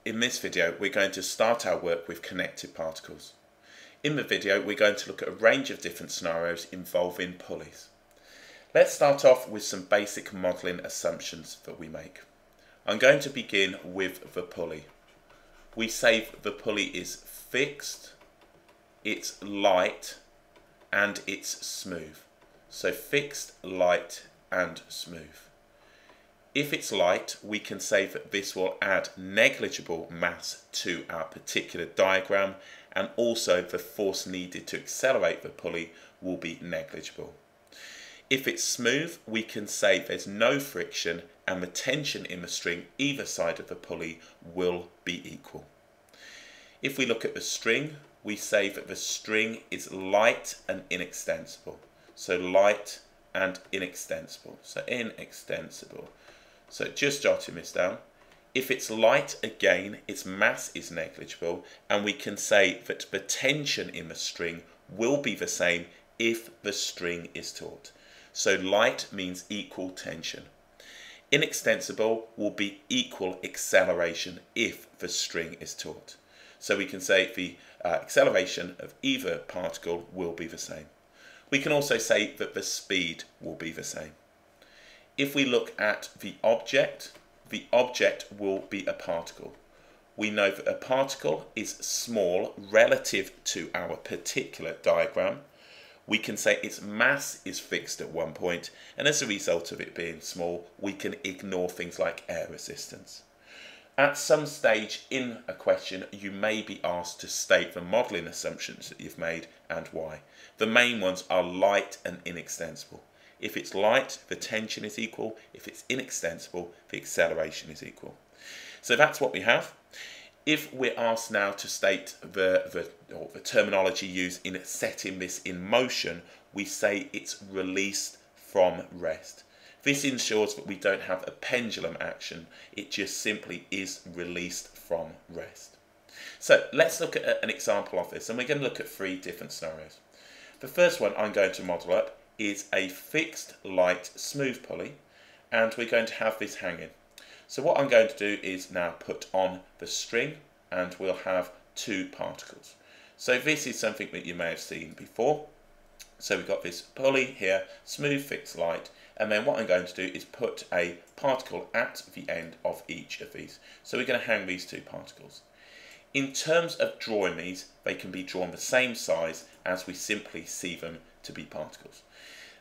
In this video, we're going to start our work with connected particles. In the video, we're going to look at a range of different scenarios involving pulleys. Let's start off with some basic modelling assumptions that we make. I'm going to begin with the pulley. We say the pulley is fixed, it's light, and it's smooth. So fixed, light, and smooth. If it's light, we can say that this will add negligible mass to our particular diagram, and also the force needed to accelerate the pulley will be negligible. If it's smooth, we can say there's no friction and the tension in the string either side of the pulley will be equal. If we look at the string, we say that the string is light and inextensible. So light and inextensible. So inextensible. So just jotting this down. If it's light, again, its mass is negligible, and we can say that the tension in the string will be the same if the string is taut. So light means equal tension. Inextensible will be equal acceleration if the string is taut. So we can say the acceleration of either particle will be the same. We can also say that the speed will be the same. If we look at the object will be a particle. We know that a particle is small relative to our particular diagram. We can say its mass is fixed at one point, and as a result of it being small, we can ignore things like air resistance. At some stage in a question, you may be asked to state the modelling assumptions that you've made and why. The main ones are light and inextensible. If it's light, the tension is equal. If it's inextensible, the acceleration is equal. So that's what we have. If we're asked now to state the terminology used in setting this in motion, we say it's released from rest. This ensures that we don't have a pendulum action. It just simply is released from rest. So let's look at an example of this, and we're going to look at three different scenarios. The first one I'm going to model up is a fixed, light, smooth pulley, and we're going to have this hanging. So what I'm going to do is now put on the string, and we'll have two particles. So this is something that you may have seen before. So we've got this pulley here, smooth, fixed, light, and then what I'm going to do is put a particle at the end of each of these. So we're going to hang these two particles. In terms of drawing these, they can be drawn the same size as we simply see them to be particles.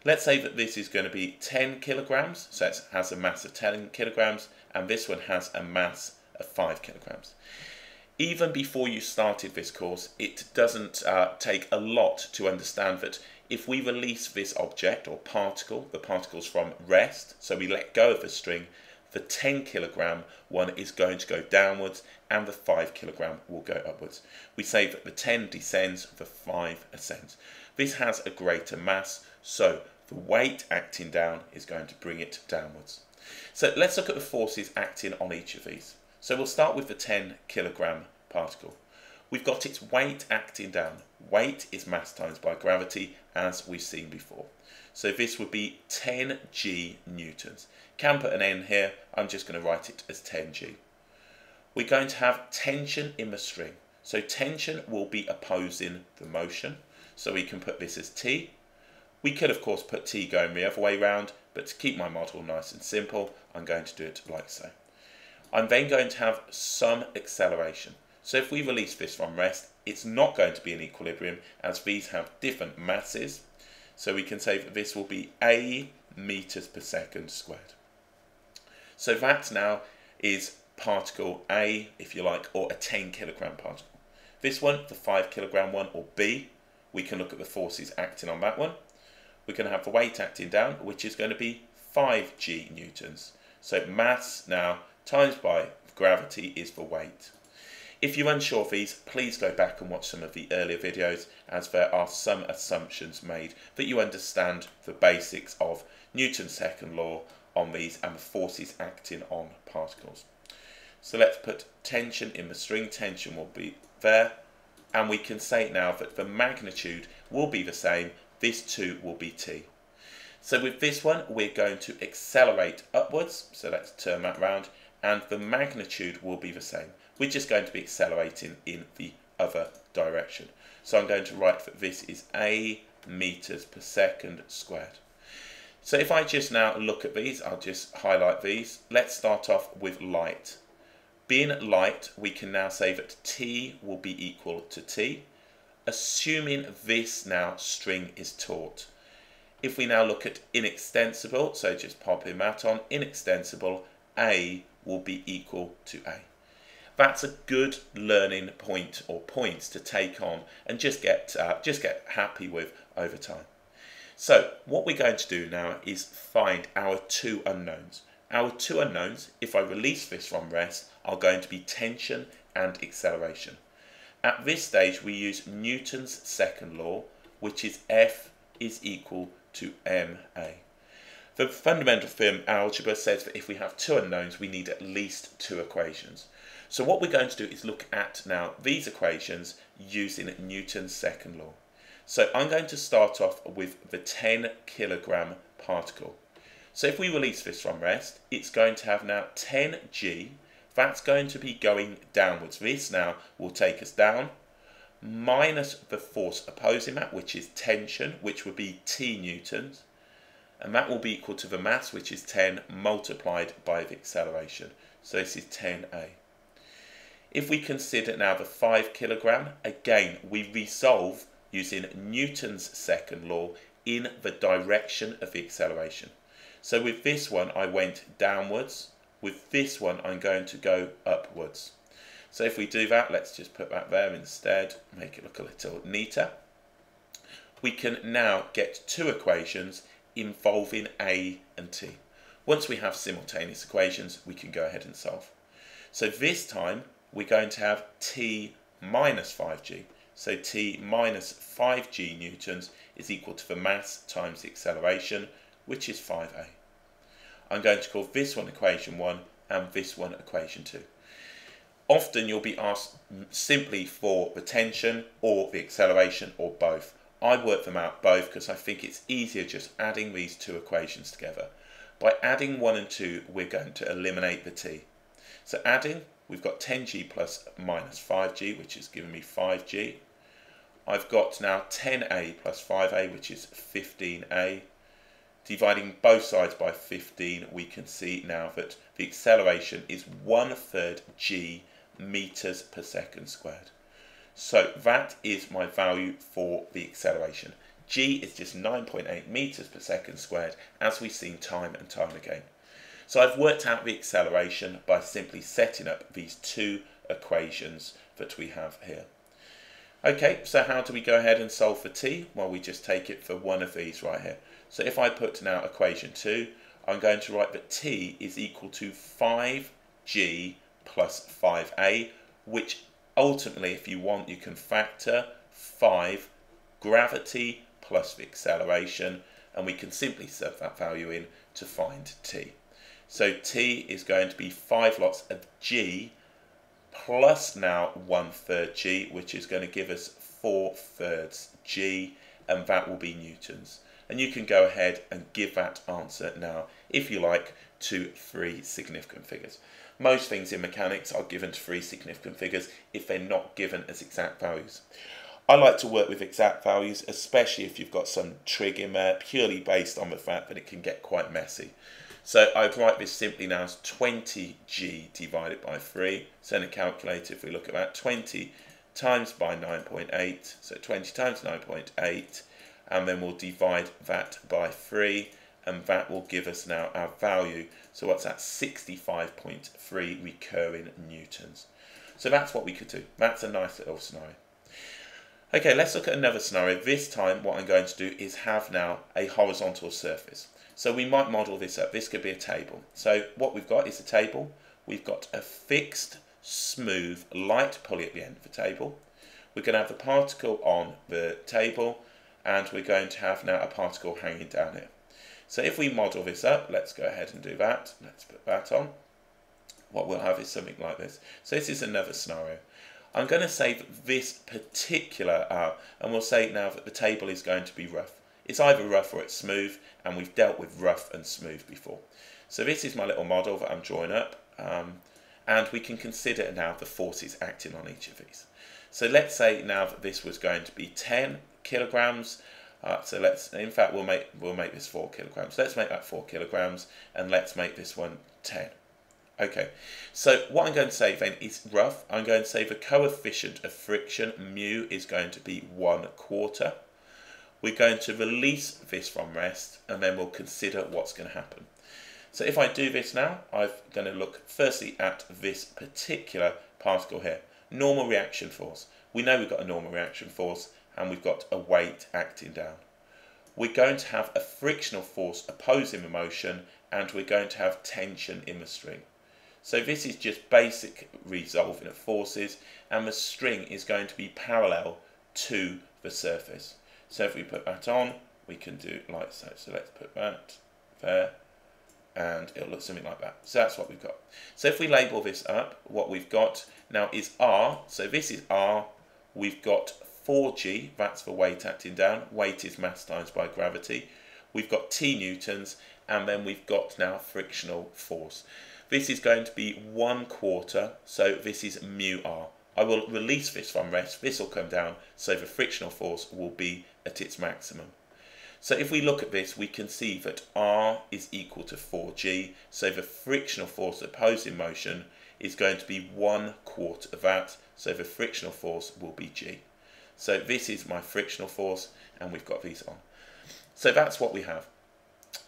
Let's say that this is going to be 10 kilograms, so it has a mass of 10 kilograms, and this one has a mass of 5 kilograms. Even before you started this course, it doesn't take a lot to understand that if we release this object or particle, the particles from rest, so we let go of the string, the 10 kilogram one is going to go downwards and the 5 kilogram will go upwards. We say that the 10 descends, the 5 ascends. This has a greater mass, so the weight acting down is going to bring it downwards. So let's look at the forces acting on each of these. So we'll start with the 10 kilogram particle. We've got its weight acting down. Weight is mass times by gravity, as we've seen before. So this would be 10 g newtons. Can put an n here, I'm just going to write it as 10 g. We're going to have tension in the string. So tension will be opposing the motion. So we can put this as T. We could of course put T going the other way round, but to keep my model nice and simple, I'm going to do it like so. I'm then going to have some acceleration. So if we release this from rest, it's not going to be in equilibrium as these have different masses. So we can say that this will be A meters per second squared. So that now is particle A, if you like, or a 10 kilogram particle. This one, the 5 kilogram one, or B, we can look at the forces acting on that one. We're going to have the weight acting down, which is going to be 5 g newtons. So mass now times by gravity is the weight. If you're unsure of these, please go back and watch some of the earlier videos, as there are some assumptions made that you understand the basics of Newton's second law on these and the forces acting on particles. So let's put tension in the string. Tension will be there, and we can say now that the magnitude will be the same. This too will be T. So with this one, we're going to accelerate upwards. So let's turn that round, and the magnitude will be the same. We're just going to be accelerating in the other direction. So I'm going to write that this is a meters per second squared. So if I just now look at these, I'll just highlight these. Let's start off with light. Being light, we can now say that t will be equal to t, assuming this now string is taut. If we now look at inextensible, so just popping that on, inextensible, a will be equal to a. That's a good learning point or points to take on and just get happy with over time. So what we're going to do now is find our two unknowns. Our two unknowns, if I release this from rest, are going to be tension and acceleration. At this stage, we use Newton's second law, which is F is equal to ma. The fundamental theorem algebra says that if we have two unknowns, we need at least two equations. So what we're going to do is look at now these equations using Newton's second law. So I'm going to start off with the 10 kilogram particle. So if we release this from rest, it's going to have now 10g. That's going to be going downwards. This now will take us down, minus the force opposing that, which is tension, which would be t newtons. And that will be equal to the mass, which is 10, multiplied by the acceleration. So this is 10a. If we consider now the 5 kilogram, again, we resolve using Newton's second law in the direction of the acceleration. So with this one, I went downwards. With this one, I'm going to go upwards. So if we do that, let's just put that there instead, make it look a little neater. We can now get two equations involving a and t. Once we have simultaneous equations, we can go ahead and solve. So this time, we're going to have t minus 5g. So t minus 5g newtons is equal to the mass times the acceleration, which is 5a. I'm going to call this one equation 1 and this one equation 2. Often you'll be asked simply for the tension or the acceleration or both. I work them out both because I think it's easier just adding these two equations together. By adding 1 and 2, we're going to eliminate the t. So adding, we've got 10g plus minus 5g, which is giving me 5g. I've got now 10a plus 5a, which is 15a. Dividing both sides by 15, we can see now that the acceleration is 1/3 g meters per second squared. So that is my value for the acceleration. G is just 9.8 meters per second squared, as we've seen time and time again. So I've worked out the acceleration by simply setting up these two equations that we have here. Okay, so how do we go ahead and solve for t? Well, we just take it for one of these right here. So if I put now equation 2, I'm going to write that t is equal to 5g plus 5a, which ultimately, if you want, you can factor 5 gravity plus the acceleration, and we can simply set that value in to find t. So t is going to be 5 lots of g plus now 1/3 g, which is going to give us 4/3 g, and that will be newtons. And you can go ahead and give that answer now, if you like, to 3 significant figures. Most things in mechanics are given to 3 significant figures if they're not given as exact values. I like to work with exact values, especially if you've got some trig in there, purely based on the fact that it can get quite messy. So I'd write this simply now as 20g divided by 3. So in a calculator, if we look at that, 20 times by 9.8, so 20 times 9.8, and then we'll divide that by 3, and that will give us now our value. So what's that? 65.3 recurring newtons. So that's what we could do. That's a nice little scenario. Okay, let's look at another scenario. This time what I'm going to do is have now a horizontal surface. So we might model this up. This could be a table. So what we've got is a table. We've got a fixed, smooth, light pulley at the end of the table. We're going to have the particle on the table, and we're going to have now a particle hanging down here. So if we model this up, let's go ahead and do that. Let's put that on. What we'll have is something like this. So this is another scenario. I'm going to save this particular and we'll say now that the table is going to be rough. It's either rough or it's smooth, and we've dealt with rough and smooth before. So this is my little model that I'm drawing up. and we can consider now the forces acting on each of these. So let's say now that this was going to be 10 kilograms. So in fact, we'll make this 4 kilograms. Let's make that 4 kilograms, and let's make this one 10. Okay, so what I'm going to say then is rough. I'm going to say the coefficient of friction, mu, is going to be 1/4. We're going to release this from rest, and then we'll consider what's going to happen. So if I do this now, I'm going to look firstly at this particular particle here. Normal reaction force. We know we've got a normal reaction force, and we've got a weight acting down. We're going to have a frictional force opposing the motion, and we're going to have tension in the string. So this is just basic resolving of forces, and the string is going to be parallel to the surface. So if we put that on, we can do like so. So let's put that there, and it'll look something like that. So that's what we've got. So if we label this up, what we've got now is R. So this is R. We've got 4G, that's the weight acting down. Weight is mass times by gravity. We've got T newtons, and then we've got now frictional force. This is going to be 1/4, so this is mu R. I will release this from rest, this will come down, so the frictional force will be at its maximum. So if we look at this, we can see that R is equal to 4G, so the frictional force opposing motion is going to be 1/4 of that, so the frictional force will be G. So this is my frictional force, and we've got these on. So that's what we have.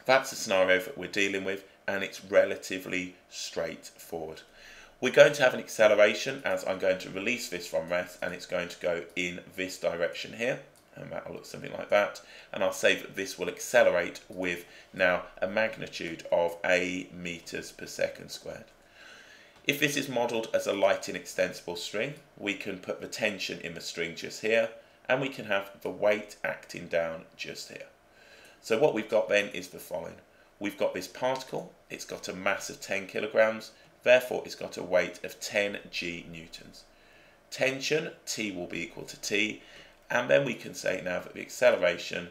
That's the scenario that we're dealing with, and it's relatively straightforward. We're going to have an acceleration as I'm going to release this from rest, and it's going to go in this direction here, and that will look something like that. And I'll say that this will accelerate with now a magnitude of A meters per second squared. If this is modelled as a light inextensible string, we can put the tension in the string just here, and we can have the weight acting down just here. So what we've got then is the following. We've got this particle, it's got a mass of 10 kilograms, therefore it's got a weight of 10 G newtons. Tension, T will be equal to T, and then we can say now that the acceleration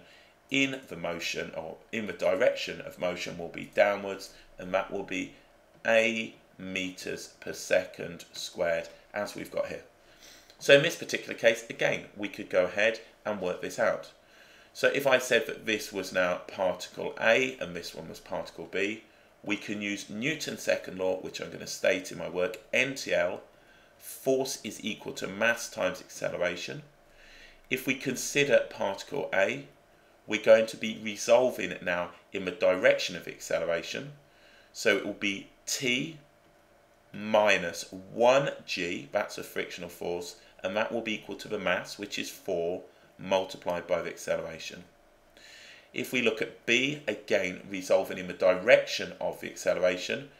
in the motion, or in the direction of motion, will be downwards, and that will be A meters per second squared, as we've got here. So in this particular case, again, we could go ahead and work this out. So if I said that this was now particle A and this one was particle B, we can use Newton's second law, which I'm going to state in my work, NTL, force is equal to mass times acceleration. If we consider particle A, we're going to be resolving it now in the direction of the acceleration. So it will be T minus 1G, that's a frictional force, and that will be equal to the mass, which is 4, multiplied by the acceleration. If we look at B, again resolving in the direction of the acceleration,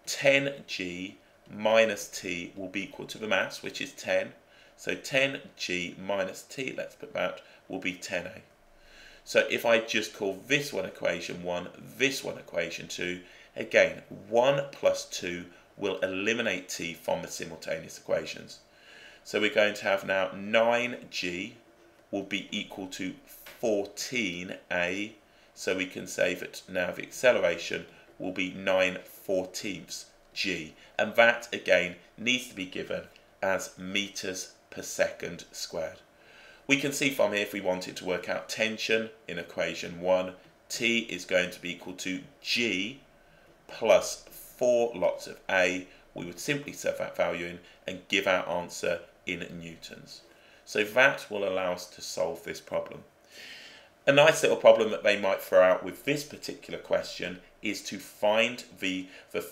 10G minus T will be equal to the mass, which is 10. So 10G minus T, let's put that, will be 10A. So if I just call this one equation 1, this one equation 2, again 1 plus 2 will eliminate T from the simultaneous equations. So we're going to have now 9G will be equal to 14A, so we can say that now the acceleration will be 9/14 G, and that again needs to be given as meters per second squared. We can see from here, if we wanted to work out tension in equation 1, T is going to be equal to G plus 4 lots of A. We would simply set that value in and give our answer in newtons. So that will allow us to solve this problem. A nice little problem that they might throw out with this particular question is to find the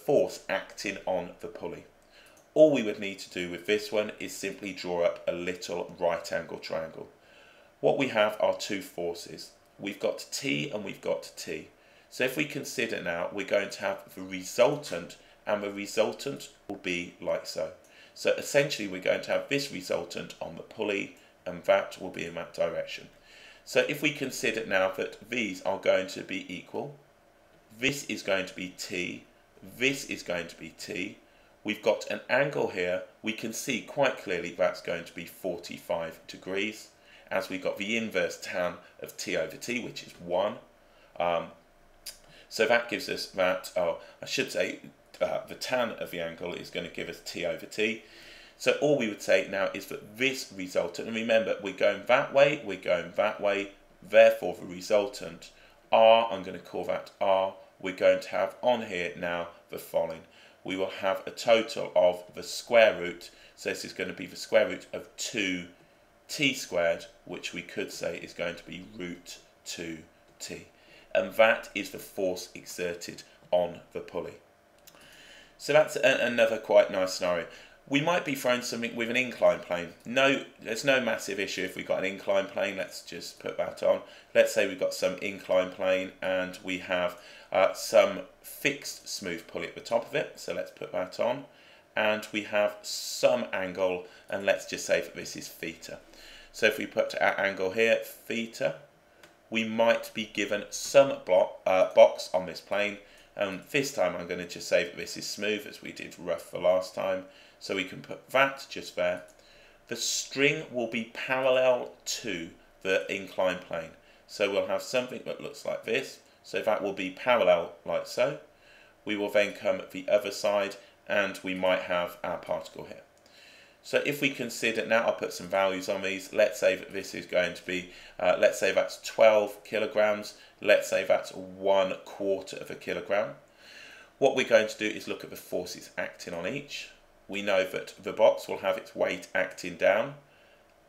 force acting on the pulley. All we would need to do with this one is simply draw up a little right angle triangle. What we have are two forces. We've got T and we've got T. So if we consider now, we're going to have the resultant, and the resultant will be like so. So essentially we're going to have this resultant on the pulley, and that will be in that direction. So if we consider now that these are going to be equal, this is going to be T, this is going to be T, we've got an angle here, we can see quite clearly that's going to be 45 degrees, as we've got the inverse tan of T over T, which is 1. So that gives us that, I should say, the tan of the angle is going to give us t over t. So all we would say now is that this resultant, and remember we're going that way, we're going that way, therefore the resultant r, I'm going to call that r, we're going to have on here now the following. We will have a total of the square root, so this is going to be the square root of 2t squared, which we could say is going to be root 2t. And that is the force exerted on the pulley. So that's another quite nice scenario. We might be throwing something with an incline plane. No, there's no massive issue if we've got an incline plane. Let's just put that on. Let's say we've got some incline plane and we have some fixed smooth pulley at the top of it. So let's put that on. And we have some angle, and let's just say that this is theta. So if we put our angle here, theta, we might be given some box on this plane. And this time I'm going to just say that this is smooth, as we did rough the last time. So we can put that just there. The string will be parallel to the inclined plane. So we'll have something that looks like this. So that will be parallel like so. We will then come at the other side and we might have our particle here. So if we consider, now I'll put some values on these. Let's say that this is going to be, let's say that's 12 kilograms. Let's say that's 1/4 of a kilogram. What we're going to do is look at the forces acting on each. We know that the box will have its weight acting down.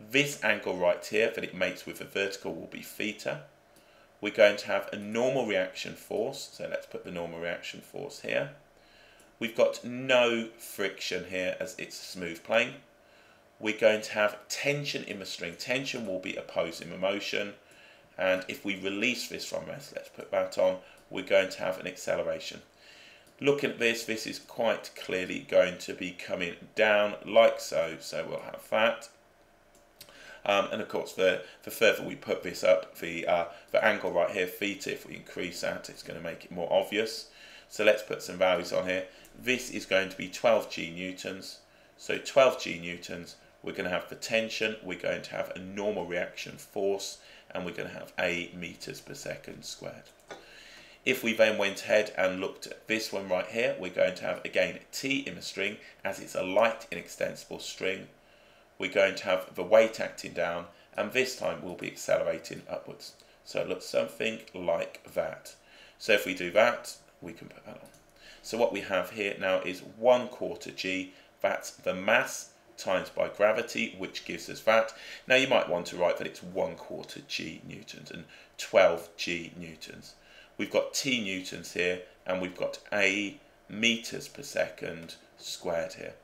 This angle right here that it makes with the vertical will be theta. We're going to have a normal reaction force, so let's put the normal reaction force here. We've got no friction here as it's a smooth plane. We're going to have tension in the string. Tension will be opposing the motion, and if we release this from rest, let's put that on, we're going to have an acceleration. Looking at this, this is quite clearly going to be coming down like so, so we'll have that. And of course, the further we put this up, the angle right here, theta, if we increase that, it's going to make it more obvious. So let's put some values on here. This is going to be 12 G newtons. So 12 G newtons, we're going to have the tension, we're going to have a normal reaction force, and we're going to have A meters per second squared. If we then went ahead and looked at this one right here, we're going to have, again, T in the string, as it's a light inextensible string. We're going to have the weight acting down, and this time we'll be accelerating upwards. So it looks something like that. So if we do that, we can put that on. So what we have here now is 1/4 G, that's the mass times by gravity, which gives us that. Now you might want to write that it's 1/4 G newtons and 12 G newtons. We've got T newtons here, and we've got A meters per second squared here.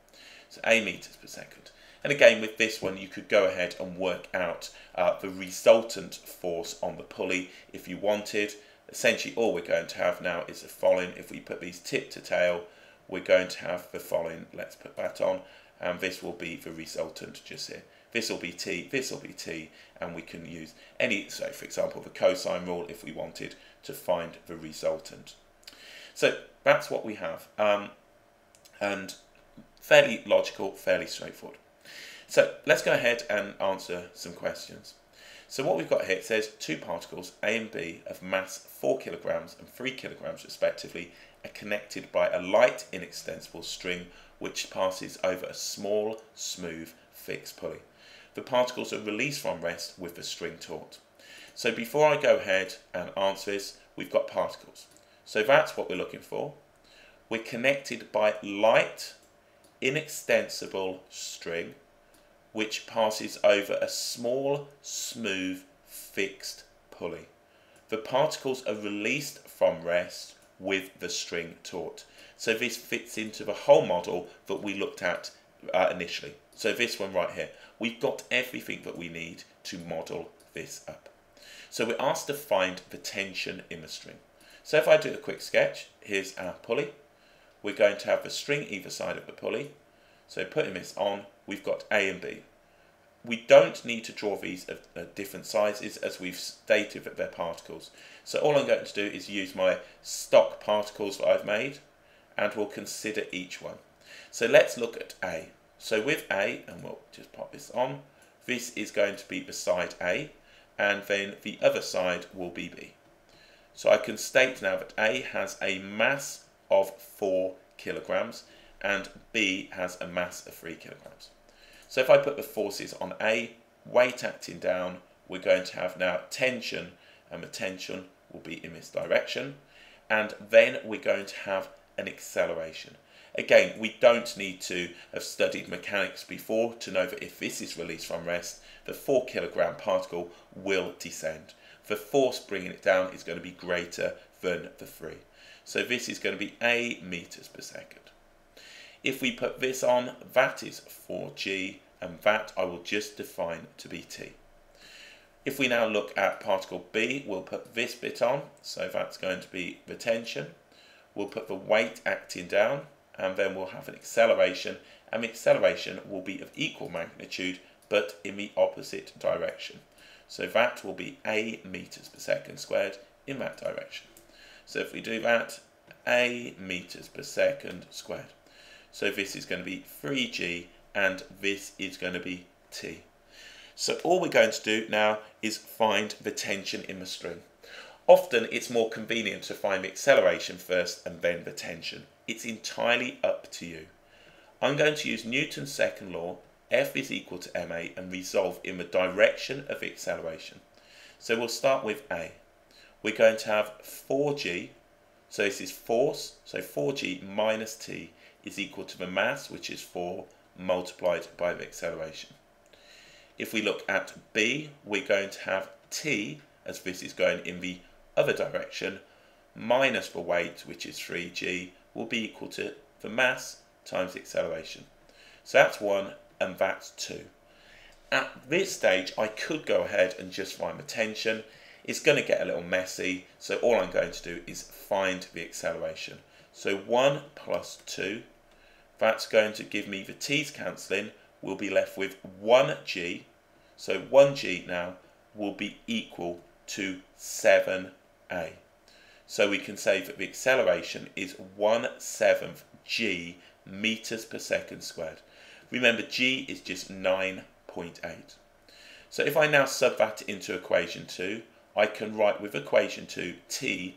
So A meters per second. And again, with this one, you could go ahead and work out the resultant force on the pulley if you wanted. Essentially, all we're going to have now is the following. If we put these tip to tail, we're going to have the following. Let's put that on, and this will be the resultant just here. This will be T, this will be T, and we can use any, so for example, the cosine rule if we wanted to find the resultant. So that's what we have, and fairly logical, fairly straightforward. So let's go ahead and answer some questions. So what we've got here, it says two particles, A and B, of mass 4 kilograms and 3 kilograms respectively, are connected by a light inextensible string which passes over a small, smooth, fixed pulley. The particles are released from rest with the string taut. So before I go ahead and answer this, we've got particles. So that's what we're looking for. We're connected by light, inextensible string which passes over a small, smooth, fixed pulley. The particles are released from rest with the string taut. So this fits into the whole model that we looked at initially. So this one right here, we've got everything that we need to model this up. So we're asked to find the tension in the string. So if I do a quick sketch, here's our pulley. We're going to have the string either side of the pulley. So putting this on, we've got A and B. We don't need to draw these at different sizes, as we've stated that they're particles. So all I'm going to do is use my stock particles that I've made, and we'll consider each one. So let's look at A. So with A, and we'll just pop this on, this is going to be the side A, and then the other side will be B. So I can state now that A has a mass of 4 kilograms and B has a mass of 3 kilograms. So if I put the forces on A, weight acting down, we're going to have now tension, and the tension will be in this direction, and then we're going to have an acceleration. Again, we don't need to have studied mechanics before to know that if this is released from rest, the 4 kilogram particle will descend. The force bringing it down is going to be greater than the 3. So this is going to be A meters per second. If we put this on, that is 4g, and that I will just define to be t. If we now look at particle B, we'll put this bit on, so that's going to be the tension. We'll put the weight acting down, and then we'll have an acceleration, and the acceleration will be of equal magnitude, but in the opposite direction. So that will be A meters per second squared in that direction. So if we do that, A meters per second squared. So this is going to be 3g, and this is going to be t. So all we're going to do now is find the tension in the string. Often it's more convenient to find the acceleration first and then the tension. It's entirely up to you. I'm going to use Newton's second law, F is equal to ma, and resolve in the direction of the acceleration. So we'll start with A. We're going to have 4g, so this is force, so 4g minus t is equal to the mass, which is 4, multiplied by the acceleration. If we look at B, we're going to have t, as this is going in the other direction, minus the weight, which is 3g, will be equal to the mass times the acceleration. So that's 1 and that's 2. At this stage, I could go ahead and just find the tension. It's going to get a little messy, so all I'm going to do is find the acceleration. So 1 plus 2, that's going to give me the t's cancelling, we'll be left with 1g, so 1g now will be equal to 7a. So we can say that the acceleration is 1/7 g meters per second squared. Remember, g is just 9.8. So if I now sub that into equation 2, I can write with equation 2, t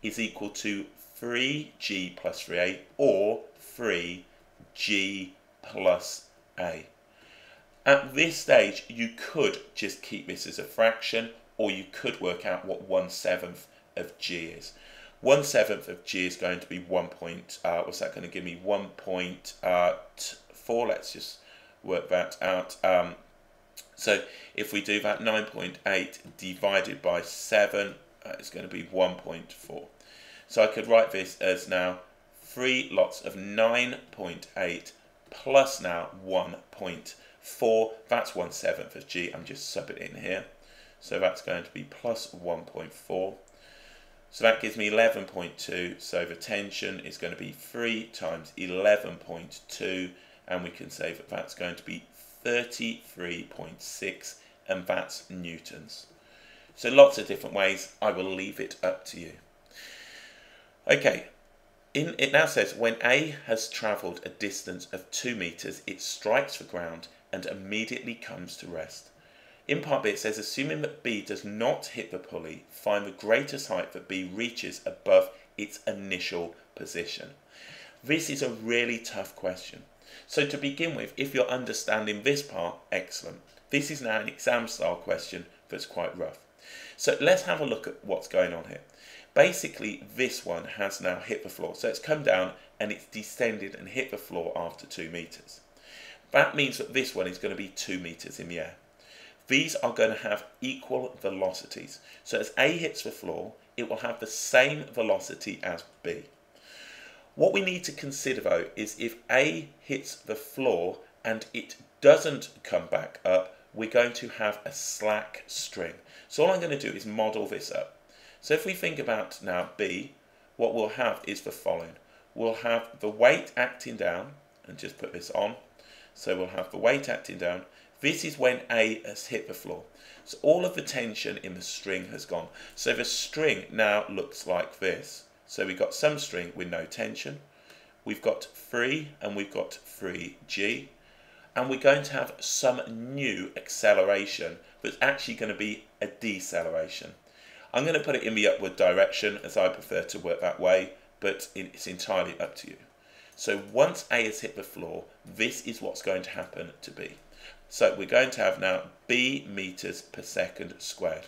is equal to 3g plus 3a, or 3g plus a. At this stage, you could just keep this as a fraction, or you could work out what 1/7 of g is. 1/7 of g is going to be what's that going to give me? 1.4. Let's just work that out. So if we do that, 9.8 divided by 7 is going to be 1.4. So I could write this as now 3 lots of 9.8 plus now 1.4. That's 1/7 of g. I'm just subbing it in here. So that's going to be plus 1.4. So that gives me 11.2. So the tension is going to be 3 times 11.2. And we can say that that's going to be 33.6. And that's newtons. So lots of different ways. I will leave it up to you. Okay. It now says when A has travelled a distance of 2 meters, it strikes the ground and immediately comes to rest. In part B, it says, assuming that B does not hit the pulley, find the greatest height that B reaches above its initial position. This is a really tough question. So to begin with, if you're understanding this part, excellent. This is now an exam style question that's quite rough. So let's have a look at what's going on here. Basically, this one has now hit the floor. So it's come down and it's descended and hit the floor after 2 meters. That means that this one is going to be 2 meters in the air. These are going to have equal velocities. So as A hits the floor, it will have the same velocity as B. What we need to consider though is if A hits the floor and it doesn't come back up, we're going to have a slack string. So all I'm going to do is model this up. So if we think about now B, what we'll have is the following. We'll have the weight acting down, and just put this on. So we'll have the weight acting down. This is when A has hit the floor. So all of the tension in the string has gone. So the string now looks like this. So we've got some string with no tension. We've got 3 and we've got 3g. And we're going to have some new acceleration that's actually going to be a deceleration. I'm going to put it in the upward direction as I prefer to work that way, but it's entirely up to you. So once A has hit the floor, this is what's going to happen to B. So we're going to have now B meters per second squared.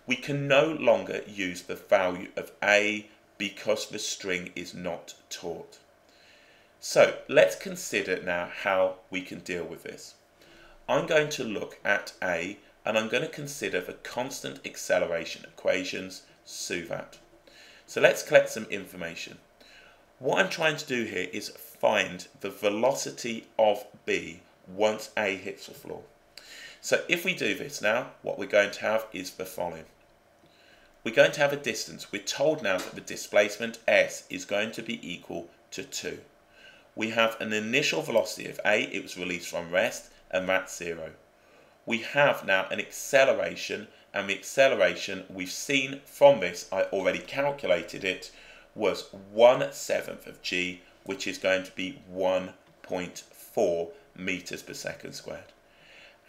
We can no longer use the value of A because the string is not taut. So let's consider now how we can deal with this. I'm going to look at A and I'm going to consider the constant acceleration equations, SUVAT. So let's collect some information. What I'm trying to do here is find the velocity of B once A hits the floor. So if we do this now, what we're going to have is the following. We're going to have a distance. We're told now that the displacement S is going to be equal to 2. We have an initial velocity of A, it was released from rest, and that's 0. We have now an acceleration, and the acceleration we've seen from this, I already calculated it, was 1/7 of g, which is going to be 1.4 meters per second squared.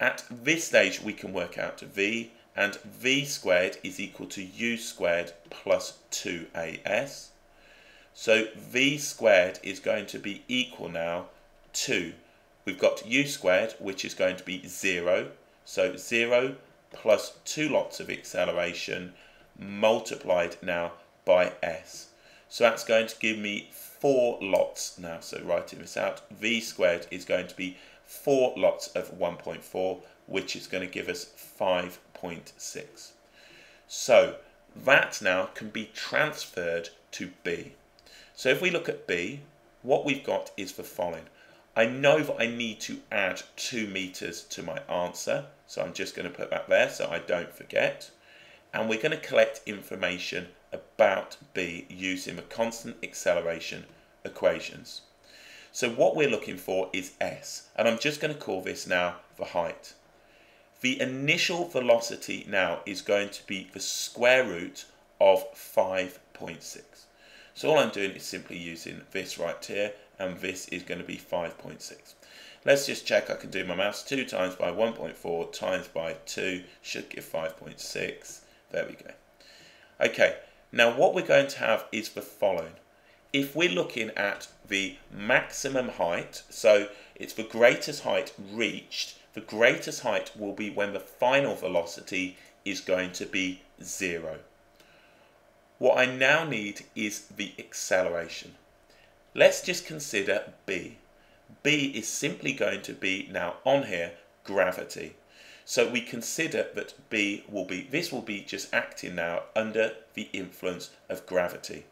At this stage we can work out v, and v squared is equal to u squared plus 2as. So v squared is going to be equal now to, we've got u squared, which is going to be 0, so 0 plus 2 lots of acceleration multiplied now by s. So that's going to give me 4 lots now. So writing this out, v squared is going to be 4 lots of 1.4, which is going to give us 5.6. So that now can be transferred to B. So if we look at B, what we've got is the following. I know that I need to add 2 meters to my answer, so I'm just going to put that there so I don't forget. And we're going to collect information about B using the constant acceleration equations. So what we're looking for is S, and I'm just going to call this now the height. The initial velocity now is going to be the square root of 5.6. So all I'm doing is simply using this right here, and this is going to be 5.6. Let's just check I can do my maths. 2 times by 1.4 times by 2 should give 5.6. There we go. Okay, now what we're going to have is the following. If we're looking at the maximum height, so it's the greatest height reached, the greatest height will be when the final velocity is going to be 0. What I now need is the acceleration. Let's just consider B. B is simply going to be now on here gravity. So we consider that B will be, this will be just acting now under the influence of gravity.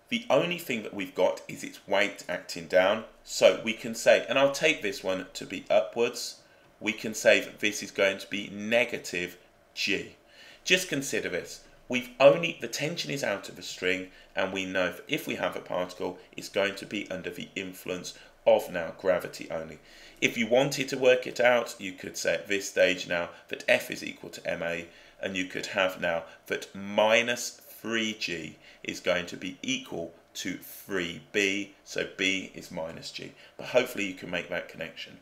The only thing that we've got is its weight acting down. So we can say, and I'll take this one to be upwards, we can say that this is going to be negative G. Just consider this. The tension is out of the string, and we know that if we have a particle, it's going to be under the influence of now gravity only. If you wanted to work it out, you could say at this stage now that F is equal to ma, and you could have now that minus 3g is going to be equal to 3b, so b is minus g. But hopefully you can make that connection.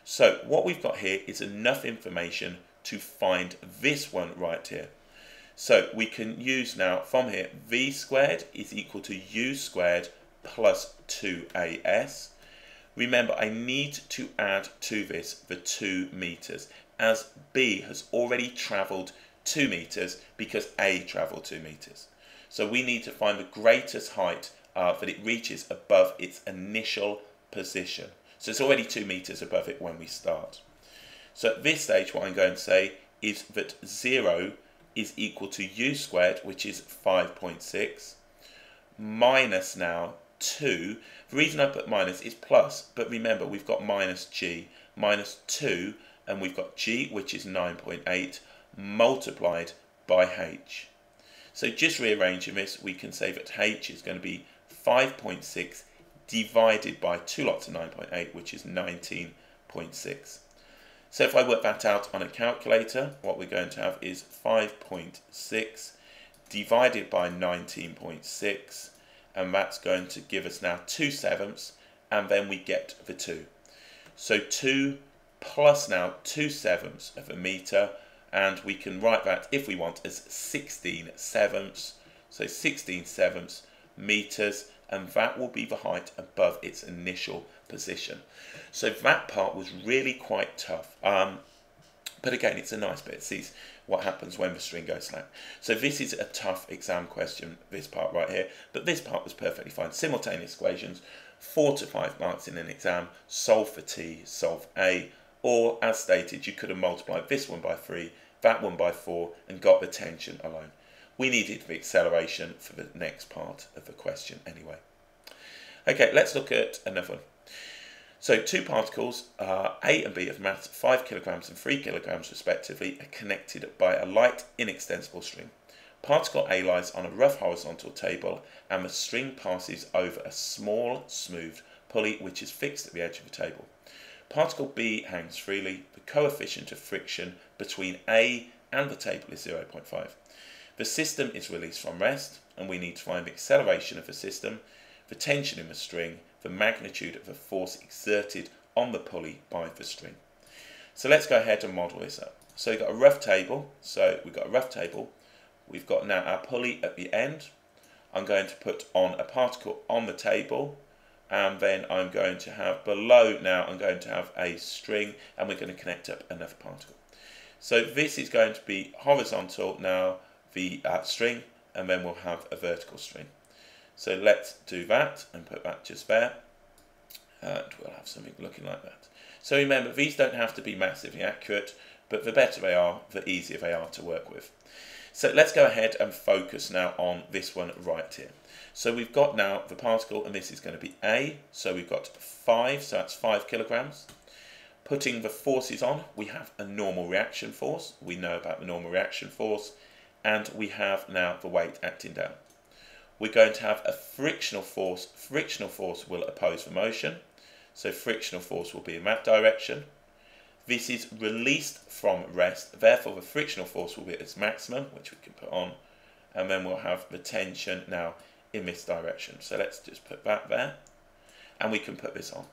So what we've got here is enough information to find this one right here. So we can use now from here v squared is equal to u squared plus 2as. Remember, I need to add to this the 2 meters, as B has already travelled 2 meters because A travelled 2 meters. So we need to find the greatest height that it reaches above its initial position. So it's already 2 meters above it when we start. So at this stage, what I'm going to say is that 0 is equal to u squared, which is 5.6, minus now 2. The reason I put minus is plus, but remember we've got minus g, minus 2, and we've got g, which is 9.8, multiplied by h. So just rearranging this, we can say that h is going to be 5.6 divided by 2 lots of 9.8, which is 19.6. So if I work that out on a calculator, what we're going to have is 5.6 divided by 19.6, and that's going to give us now 2/7, and then we get the 2. So 2 plus now 2/7 of a meter, and we can write that, if we want, as 16/7. So 16/7 meters, and that will be the height above its initial position. So that part was really quite tough. But again, it's a nice bit. It sees what happens when the string goes slack. So this is a tough exam question, this part right here. But this part was perfectly fine. Simultaneous equations, 4 to 5 marks in an exam. Solve for T, solve A. Or, as stated, you could have multiplied this one by 3, that one by 4, and got the tension alone. We needed the acceleration for the next part of the question anyway. Okay, let's look at another one. So two particles, A and B of mass, 5 kilograms and 3 kilograms respectively, are connected by a light inextensible string. Particle A lies on a rough horizontal table and the string passes over a small, smooth pulley which is fixed at the edge of the table. Particle B hangs freely. The coefficient of friction between A and the table is 0.5. The system is released from rest and we need to find the acceleration of the system, the tension in the string, the magnitude of the force exerted on the pulley by the string. So let's go ahead and model this up. So we've got a rough table. We've got now our pulley at the end. I'm going to put on a particle on the table, and then I'm going to have below now I'm going to have a string, and we're going to connect up another particle. So this is going to be horizontal now, the string, and then we'll have a vertical string. So let's do that and put that just there, and we'll have something looking like that. So remember, these don't have to be massively accurate, but the better they are, the easier they are to work with. So let's go ahead and focus now on this one right here. So we've got now the particle, and this is going to be A, so we've got 5, so that's 5 kilograms. Putting the forces on, we have a normal reaction force. We know about the normal reaction force, and we have now the weight acting down. We're going to have a frictional force. Frictional force will oppose the motion, so frictional force will be in that direction. This is released from rest, therefore the frictional force will be at its maximum, which we can put on, and then we'll have the tension now in this direction. So let's just put that there, and we can put this on.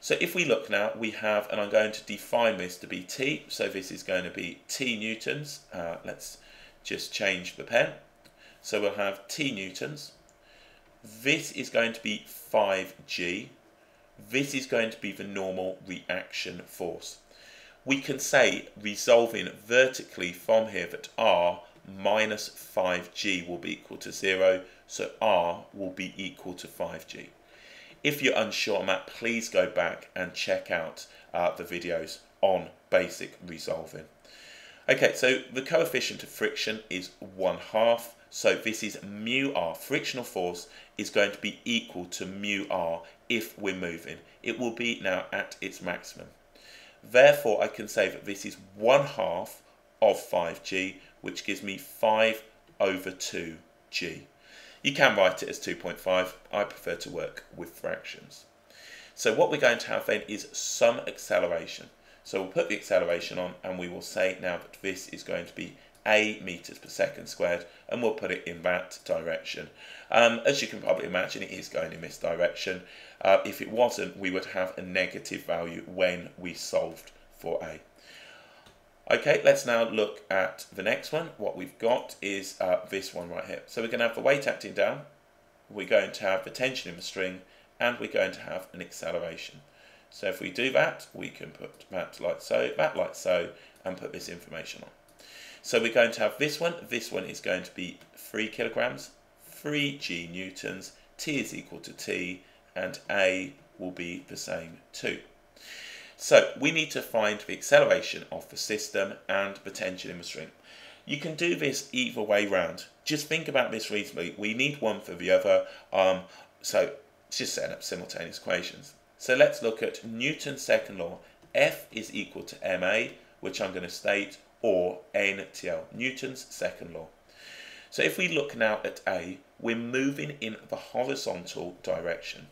So if we look now, we have, and I'm going to define this to be T, so this is going to be T newtons. Let's just change the pen. So we'll have T newtons. This is going to be 5G. This is going to be the normal reaction force. We can say, resolving vertically from here, that R minus 5G will be equal to 0. So R will be equal to 5G. If you're unsure on that, please go back and check out the videos on basic resolving. Okay, so the coefficient of friction is 1/2. So this is mu R. Frictional force is going to be equal to mu R if we're moving. It will be now at its maximum. Therefore, I can say that this is 1/2 of 5G, which gives me 5/2G. You can write it as 2.5. I prefer to work with fractions. So what we're going to have then is some acceleration. So we'll put the acceleration on, and we will say now that this is going to be A meters per second squared, and we'll put it in that direction. As you can probably imagine, it is going in this direction. If it wasn't, we would have a negative value when we solved for A. Okay, let's now look at the next one. What we've got is this one right here. So we're going to have the weight acting down, we're going to have the tension in the string, and we're going to have an acceleration. So if we do that, we can put that like so, and put this information on. So we're going to have this one. This one is going to be 3 kilograms, 3G newtons, T is equal to T, and A will be the same too. So we need to find the acceleration of the system and the tension in the string. You can do this either way round. Just think about this reasonably. We need one for the other. So it's just setting up simultaneous equations. So let's look at Newton's second law. F is equal to ma, which I'm going to state, or NTL, Newton's second law. So if we look now at A, we're moving in the horizontal direction.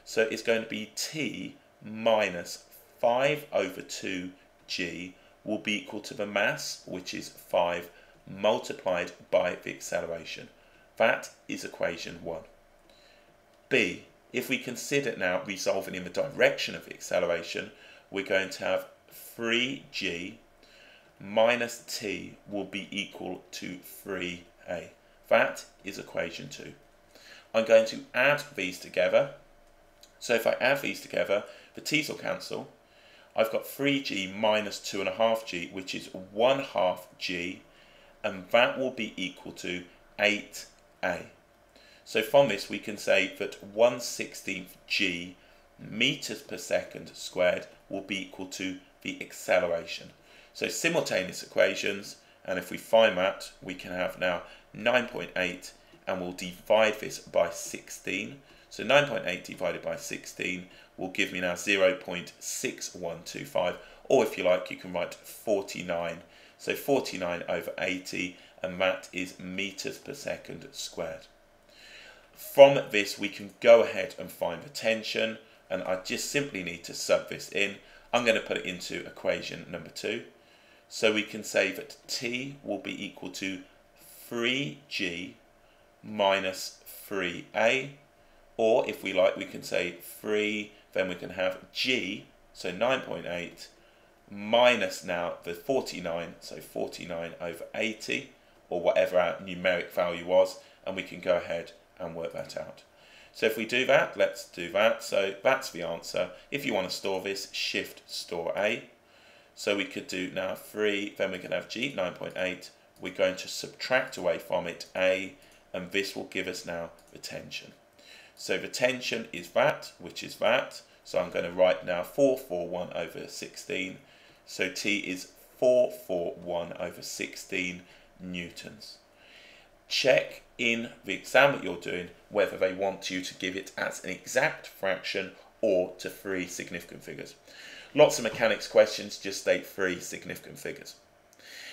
So it's going to be T minus 5/2G will be equal to the mass, which is 5, multiplied by the acceleration. That is equation 1. B, if we consider now resolving in the direction of the acceleration, we're going to have 3G minus T will be equal to 3A. That is equation 2. I'm going to add these together. So if I add these together, the t's will cancel. I've got 3g minus 2.5g, which is 1/2 g, and that will be equal to 8a. So from this we can say that 1/16 g meters per second squared will be equal to the acceleration. So simultaneous equations, and if we find that, we can have now 9.8, and we'll divide this by 16. So 9.8 divided by 16 will give me now 0.6125, or if you like, you can write 49. So 49 over 80, and that is meters per second squared. From this, we can go ahead and find the tension, and I just simply need to sub this in. I'm going to put it into equation number 2. So we can say that T will be equal to 3G minus 3A, or if we like, we can say 3, then we can have G, so 9.8, minus now the 49, so 49 over 80, or whatever our numeric value was, and we can go ahead and work that out. So if we do that, let's do that. So that's the answer. If you want to store this, shift store A. So we could do now 3, then we can have G, 9.8. We're going to subtract away from it A, and this will give us now the tension. So the tension is that, which is that. So I'm going to write now 441 over 16. So T is 441 over 16 newtons. Check in the exam that you're doing whether they want you to give it as an exact fraction or to 3 significant figures. Lots of mechanics questions just state 3 significant figures.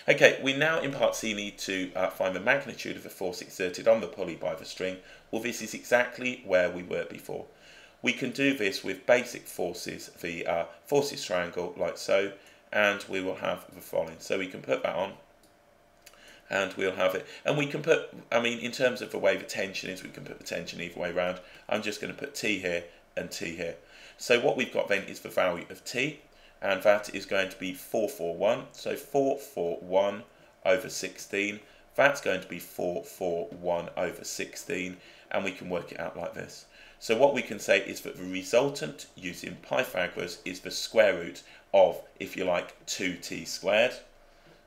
Okay, we now in part C need to find the magnitude of the force exerted on the pulley by the string. Well, this is exactly where we were before. We can do this with basic forces, the forces triangle like so, and we will have the following. So we can put that on, and we'll have it. And we can put, I mean, in terms of the way the tension is, we can put the tension either way around. I'm just going to put T here and T here. So what we've got then is the value of T, and that is going to be 441. So 441 over 16. That's going to be 441 over 16, and we can work it out like this. So what we can say is that the resultant using Pythagoras is the square root of, if you like, 2t squared.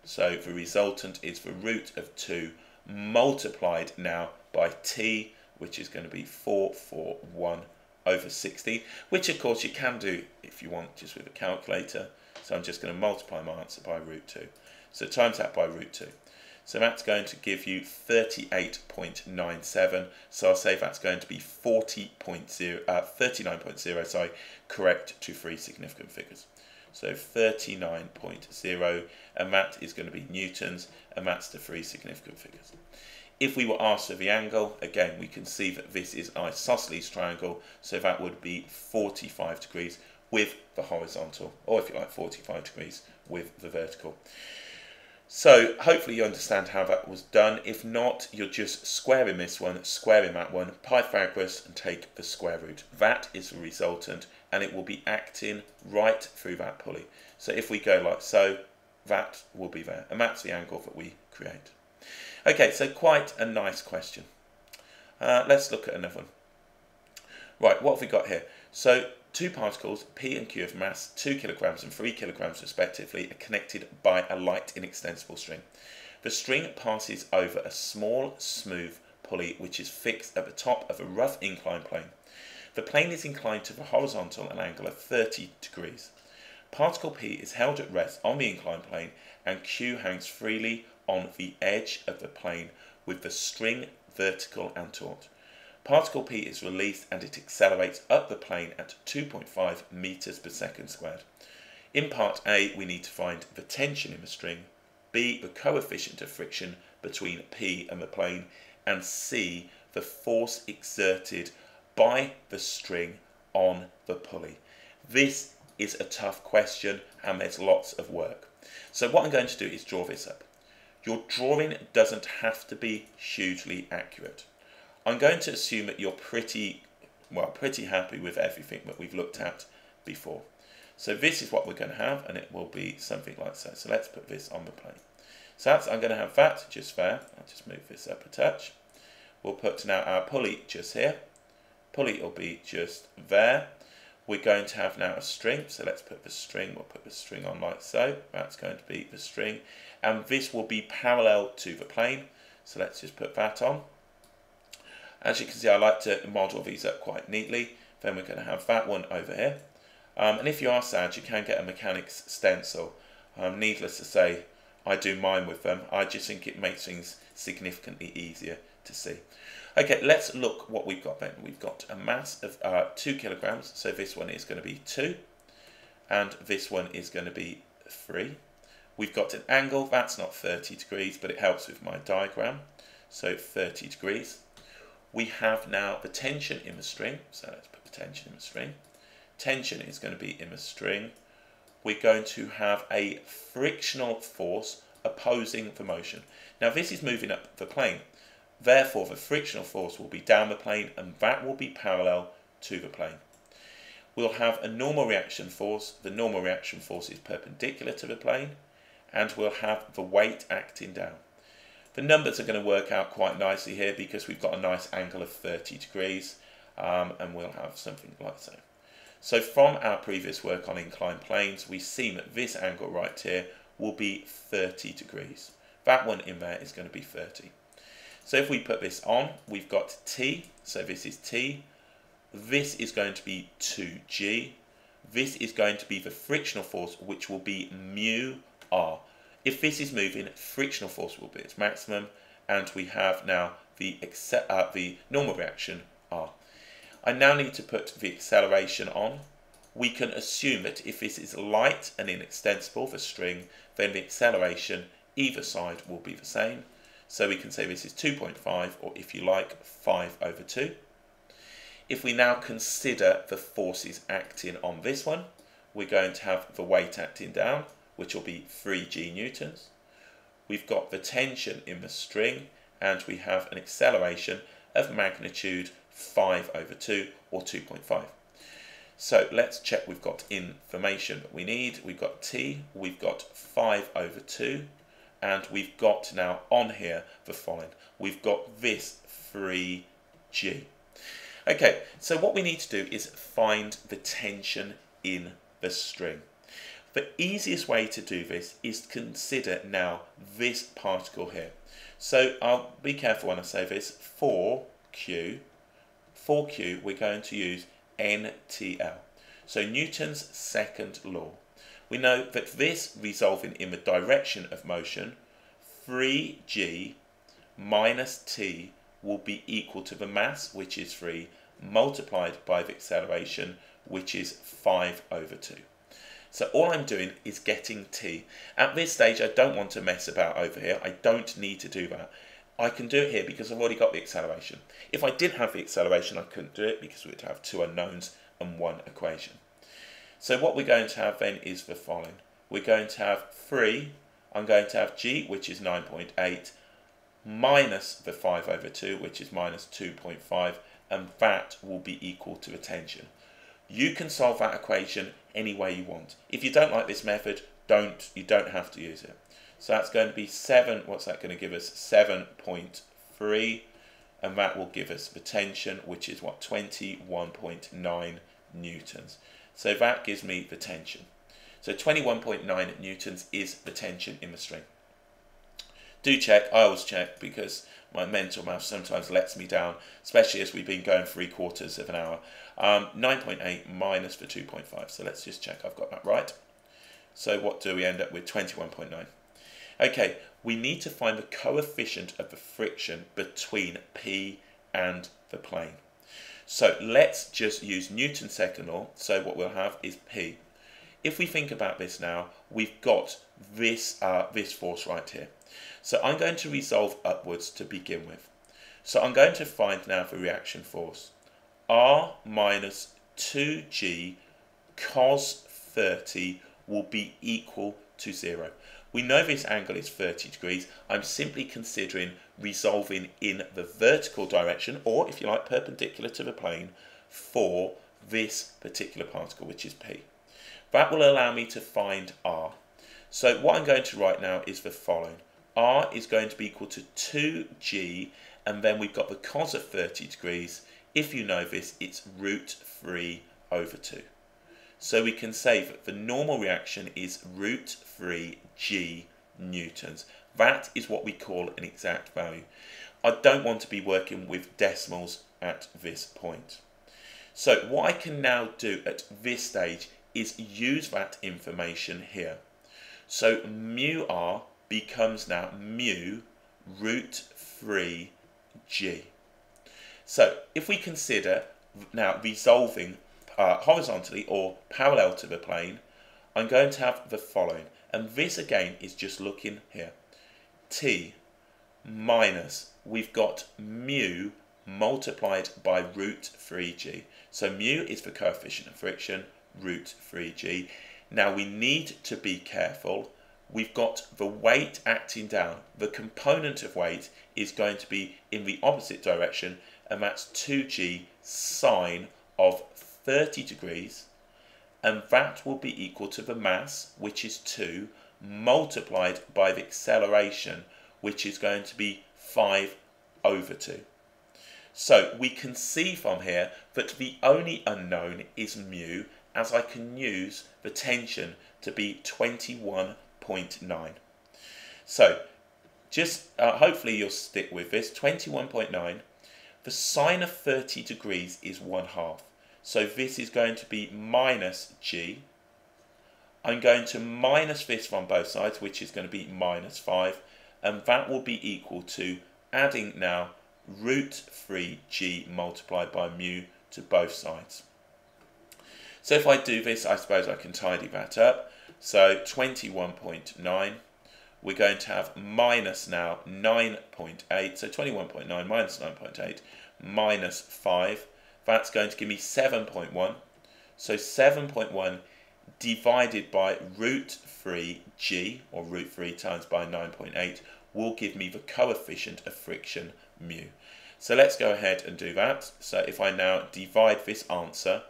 So the resultant is the root of 2 multiplied now by t, which is going to be 441 over 16, which of course you can do if you want just with a calculator. So I'm just going to multiply my answer by root 2. So times that by root 2. So that's going to give you 38.97. So I'll say that's going to be 39.0, sorry, correct to 3 significant figures. So 39.0, and that is going to be newtons, and that's the 3 significant figures. If we were asked for the angle, again, we can see that this is an isosceles triangle, so that would be 45 degrees with the horizontal, or if you like, 45 degrees with the vertical. So hopefully you understand how that was done. If not, you're just squaring this one, squaring that one, Pythagoras, and take the square root. That is the resultant, and it will be acting right through that pulley. So if we go like so, that will be there, and that's the angle that we create. Okay, so quite a nice question. Let's look at another one. Right, what have we got here? So 2 particles, P and Q of mass, 2 kilograms and 3 kilograms respectively, are connected by a light inextensible string. The string passes over a small, smooth pulley which is fixed at the top of a rough inclined plane. The plane is inclined to the horizontal at an angle of 30 degrees. Particle P is held at rest on the inclined plane, and Q hangs freely on the edge of the plane with the string vertical and taut. Particle P is released and it accelerates up the plane at 2.5 meters per second squared. In part A, we need to find the tension in the string, B, the coefficient of friction between P and the plane, and C, the force exerted by the string on the pulley. This is a tough question and there's lots of work. So what I'm going to do is draw this up. Your drawing doesn't have to be hugely accurate. I'm going to assume that you're pretty happy with everything that we've looked at before. So this is what we're going to have, and it will be something like so. So let's put this on the plane. So I'm going to have that just there. I'll just move this up a touch. We'll put now our pulley just here. Pulley will be just there. We're going to have now a string, so let's put the string, we'll put the string on like so. That's going to be the string, and this will be parallel to the plane, so let's just put that on. As you can see, I like to model these up quite neatly. Then we're going to have that one over here. And if you are sad, you can get a mechanics stencil. Needless to say, I do mine with them. I just think it makes things significantly easier to see. Okay, let's look what we've got then. We've got a mass of 2 kilograms, so this one is going to be 2, and this one is going to be 3. We've got an angle, that's not 30 degrees, but it helps with my diagram, so 30 degrees. We have now the tension in the string, so let's put the tension in the string. Tension is going to be in the string. We're going to have a frictional force opposing the motion. Now this is moving up the plane. Therefore, the frictional force will be down the plane, and that will be parallel to the plane. We'll have a normal reaction force. The normal reaction force is perpendicular to the plane, and we'll have the weight acting down. The numbers are going to work out quite nicely here because we've got a nice angle of 30 degrees, and we'll have something like so. So from our previous work on inclined planes, we've seen that this angle right here will be 30 degrees. That one in there is going to be 30. So if we put this on, we've got T, so this is T, this is going to be 2G, this is going to be the frictional force, which will be mu R. If this is moving, frictional force will be its maximum, and we have now the normal reaction R. I now need to put the acceleration on. We can assume that if this is light and inextensible, the string, then the acceleration either side will be the same. So we can say this is 2.5, or if you like, 5 over 2. If we now consider the forces acting on this one, we're going to have the weight acting down, which will be 3g newtons. We've got the tension in the string, and we have an acceleration of magnitude 5 over 2, or 2.5. So let's check we've got information that we need. We've got t, we've got 5 over 2, and we've got now on here the following. We've got this 3g. Okay, so what we need to do is find the tension in the string. The easiest way to do this is to consider now this particle here. So I'll be careful when I say this. For Q, we're going to use NTL. So Newton's second law. We know that this resolving in the direction of motion, 3g minus t will be equal to the mass, which is 3, multiplied by the acceleration, which is 5 over 2. So all I'm doing is getting t. At this stage, I don't want to mess about over here. I don't need to do that. I can do it here because I've already got the acceleration. If I didn't have the acceleration, I couldn't do it because we'd have 2 unknowns and 1 equation. So what we're going to have then is the following. We're going to have 3, I'm going to have g, which is 9.8, minus the 5 over 2, which is minus 2.5, and that will be equal to the tension. You can solve that equation any way you want. If you don't like this method, you don't have to use it. So that's going to be 7, what's that going to give us? 7.3, and that will give us the tension, which is what, 21.9 newtons. So that gives me the tension. So 21.9 newtons is the tension in the string. Do check, I always check because my mental math sometimes lets me down, especially as we've been going 3/4 of an hour. 9.8 minus the 2.5, so let's just check I've got that right. So what do we end up with? 21.9. Okay, we need to find the coefficient of the friction between P and the plane. So let's just use Newton's second law. So what we'll have is P. If we think about this now, we've got this force right here. So I'm going to resolve upwards to begin with. So I'm going to find now the reaction force. R minus 2g cos 30 will be equal to 0. We know this angle is 30 degrees. I'm simply considering resolving in the vertical direction, or if you like, perpendicular to the plane, for this particular particle, which is P. That will allow me to find R. So what I'm going to write now is the following. R is going to be equal to 2g, and then we've got the cos of 30 degrees. If you know this, it's root 3 over 2. So we can say that the normal reaction is root 3 g newtons. That is what we call an exact value. I don't want to be working with decimals at this point. So what I can now do at this stage is use that information here. So mu r becomes now mu root 3 g. So if we consider now resolving horizontally or parallel to the plane, I'm going to have the following, and this again is just looking here. T minus, we've got mu multiplied by root 3g. So mu is the coefficient of friction, root 3g. Now we need to be careful. We've got the weight acting down. The component of weight is going to be in the opposite direction, and that's 2g sine of 30 degrees, and that will be equal to the mass, which is 2, multiplied by the acceleration, which is going to be 5 over 2. So we can see from here that the only unknown is mu, as I can use the tension to be 21.9. So just hopefully you'll stick with this. 21.9. The sine of 30 degrees is 1/2. So this is going to be minus g. I'm going to minus this from both sides, which is going to be minus 5. And that will be equal to adding now root 3g multiplied by mu to both sides. So if I do this, I suppose I can tidy that up. So 21.9, we're going to have minus now 9.8. So 21.9 minus 9.8 minus 5. That's going to give me 7.1. So 7.1 divided by root 3g, or root 3 times by 9.8, will give me the coefficient of friction mu. So let's go ahead and do that. So if I now divide this answer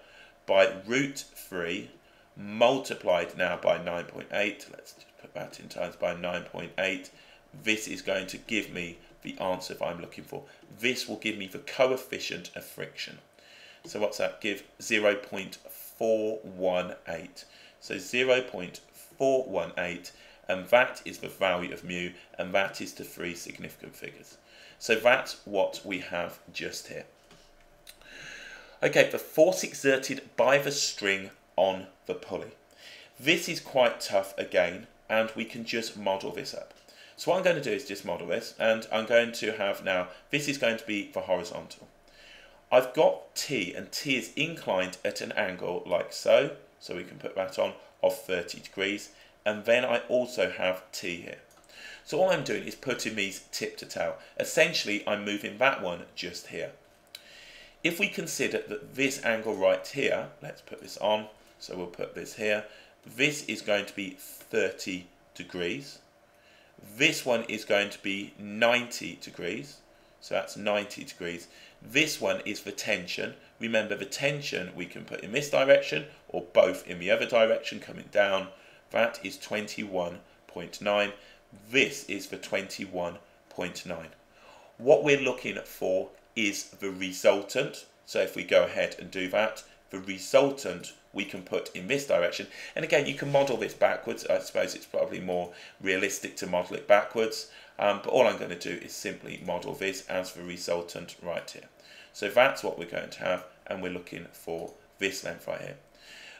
by root 3 multiplied now by 9.8, let's just put that in times by 9.8, this is going to give me the answer that I'm looking for. This will give me the coefficient of friction. So what's that give? 0.418. So 0.418, and that is the value of mu, and that is the 3 significant figures. So that's what we have just here. Okay, the force exerted by the string on the pulley. This is quite tough again, and we can just model this up. So what I'm going to do is just model this, and I'm going to have now, this is going to be the horizontal. I've got T, and T is inclined at an angle like so, so we can put that on, of 30 degrees, and then I also have T here. So all I'm doing is putting these tip to tail. Essentially, I'm moving that one just here. If we consider that this angle right here, let's put this on, so we'll put this here, this is going to be 30 degrees. This one is going to be 90 degrees, so that's 90 degrees. This one is the tension. Remember, the tension we can put in this direction or both in the other direction coming down. That is 21.9. This is the 21.9. What we're looking for is the resultant. So if we go ahead and do that, the resultant we can put in this direction. And again, you can model this backwards. I suppose it's probably more realistic to model it backwards. But all I'm going to do is simply model this as the resultant right here. So that's what we're going to have, and we're looking for this length right here.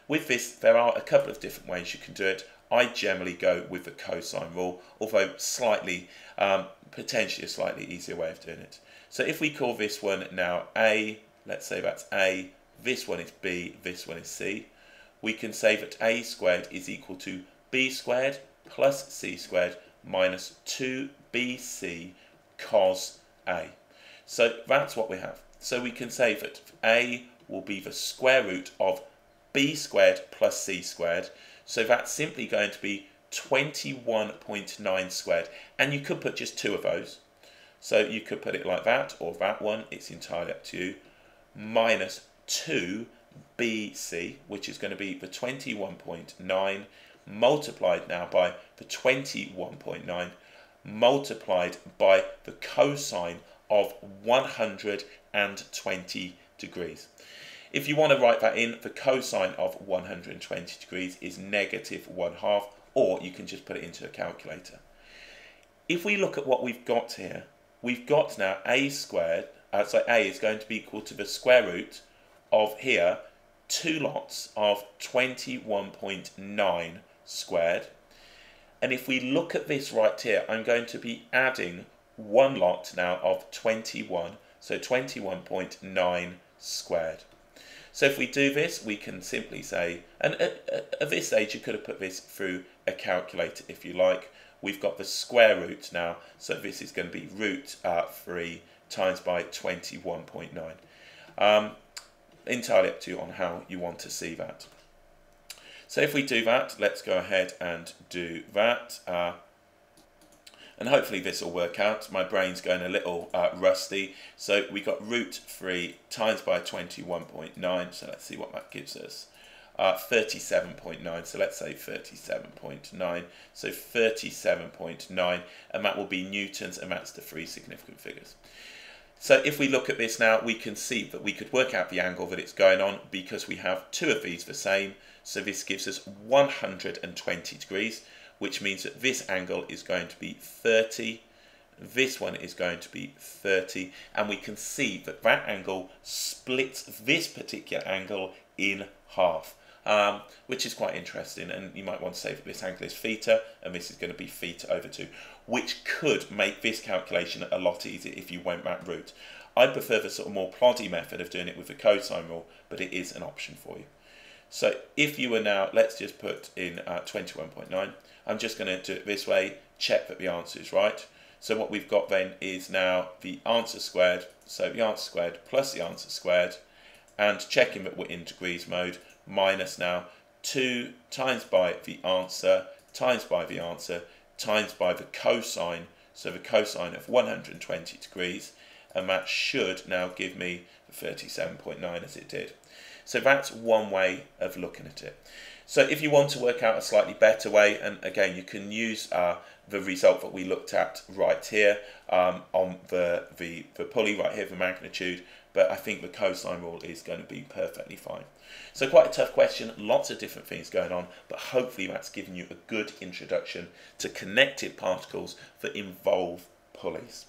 With this, there are a couple of different ways you can do it. I generally go with the cosine rule, although slightly, potentially a slightly easier way of doing it. So if we call this one now A, let's say that's A, this one is B, this one is C, we can say that A squared is equal to B squared plus C squared minus 2BC cos A. So that's what we have. So we can say that A will be the square root of B squared plus C squared. So that's simply going to be 21.9 squared. And you could put just two of those. So you could put it like that or that one. It's entirely up to you. Minus 2BC, which is going to be the 21.9 multiplied now by the 21.9 multiplied by the cosine of 120 degrees. If you want to write that in, the cosine of 120 degrees is -1/2, or you can just put it into a calculator. If we look at what we've got here, we've got now a squared, so a is going to be equal to the square root of here, 2 lots of 21.9 squared. And if we look at this right here, I'm going to be adding 1 lot now of 21, so 21.9 squared. So if we do this, we can simply say, and at this stage you could have put this through a calculator if you like. We've got the square root now, so this is going to be root 3 times by 21.9. Entirely up to you on how you want to see that. So if we do that, let's go ahead and do that. And hopefully this will work out. My brain's going a little rusty. So we got root 3 times by 21.9. So let's see what that gives us. 37.9. So let's say 37.9. So 37.9. And that will be newtons, and that's the 3 significant figures. So if we look at this now, we can see that we could work out the angle that it's going on because we have 2 of these the same. So this gives us 120 degrees, which means that this angle is going to be 30. This one is going to be 30. And we can see that that angle splits this particular angle in half, which is quite interesting. And you might want to say that this angle is theta, and this is going to be theta over 2, which could make this calculation a lot easier if you went that route. I prefer the sort of more ploddy method of doing it with the cosine rule, but it is an option for you. So if you were now, let's just put in 21.9. I'm just going to do it this way, check that the answer is right. So what we've got then is now the answer squared, so the answer squared plus the answer squared, and checking that we're in degrees mode, minus now 2 times by the answer times by the answer times by the cosine, so the cosine of 120 degrees, and that should now give me 37.9 as it did. So that's one way of looking at it. So if you want to work out a slightly better way, and again you can use the result that we looked at right here on the pulley right here, the magnitude, but I think the cosine rule is going to be perfectly fine. So quite a tough question, lots of different things going on, but hopefully that's given you a good introduction to connected particles that involve pulleys.